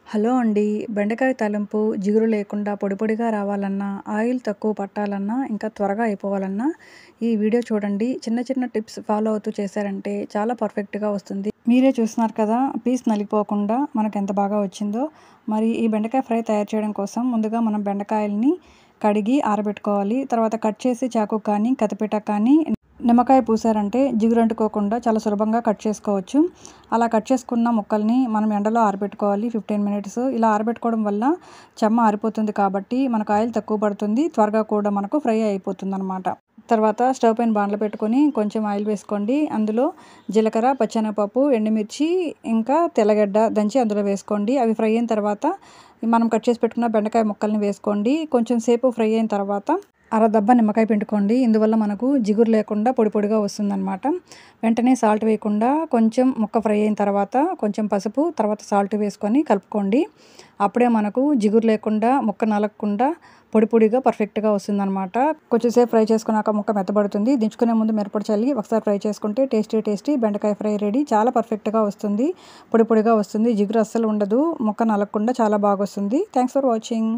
Hello అండి. బెండకాయ తాలింపు జిగురు లేకుండా పొడి పొడిగా రావాలన్నా, ఆయిల్ తక్కువ పట్టాలన్నా, ఇంకా త్వరగా అయిపోవాలన్నా ఈ వీడియో చూడండి. చిన్న చిన్న టిప్స్ ఫాలో అవుతూ చేశారంటే చాలా పర్ఫెక్ట్‌గా వస్తుంది. మీరే చూస్తున్నారు కదా! పీస్ నలిగిపోకుండా మనకెంత బాగా వచ్చిందో. మరి ఈ బెండకాయ ఫ్రై తయారు చేయడం కోసం ముందుగా మనం బెండకాయలని కడిగి ఆరబెట్టుకోవాలి. తర్వాత కట్ చేసి చాకుకి కానీ, కత్తిపీటకి కానీ నిమ్మకాయ పూసారంటే జిగురంటుకోకుండా చాలా సులభంగా కట్ చేసుకోవచ్చు. అలా కట్ చేసుకున్న ముక్కల్ని మనం ఎండలో ఆరబెట్టుకోవాలి 15 మినిట్స్. ఇలా ఆరబెట్టుకోవడం వల్ల చెమ్మ ఆరిపోతుంది కాబట్టి మనకు ఆయిల్ తక్కువ పడుతుంది. త్వరగా కూడా మనకు ఫ్రై అయిపోతుందనమాట. తర్వాత స్టవ్ పైన బాండ్ల పెట్టుకొని కొంచెం ఆయిల్ వేసుకోండి. అందులో జీలకర్ర, పచ్చెనగపప్పు, ఎండుమిర్చి ఇంకా తెల్లగడ్డ దంచి అందులో వేసుకోండి. అవి ఫ్రై అయిన తర్వాత మనం కట్ చేసి పెట్టుకున్న బెండకాయ ముక్కల్ని వేసుకోండి. కొంచెం సేపు ఫ్రై అయిన తర్వాత అరదబ్బ నిమ్మకాయ పిండుకోండి. ఇందువల్ల మనకు జిగురు లేకుండా పొడి పొడిగా వస్తుందనమాట. వెంటనే సాల్ట్ వేయకుండా కొంచెం ముక్క ఫ్రై అయిన తర్వాత కొంచెం పసుపు, తర్వాత సాల్ట్ వేసుకొని కలుపుకోండి. అప్పుడే మనకు జిగురు లేకుండా ముక్క నలగకుండా పొడి పొడిగా పర్ఫెక్ట్‌గా వస్తుందనమాట. కొంచెం సేపు ఫ్రై చేసుకున్నాక ముక్క మెత్తబడుతుంది. దించుకునే ముందు మిరప్పొడి చల్లి ఒకసారి ఫ్రై చేసుకుంటే టేస్టీ బెండకాయ ఫ్రై రెడీ. చాలా పర్ఫెక్ట్‌గా వస్తుంది. పొడి పొడిగా వస్తుంది. జిగురు అస్సలు ఉండదు. ముక్క నలగకుండా చాలా బాగొస్తుంది. Thanks for watching.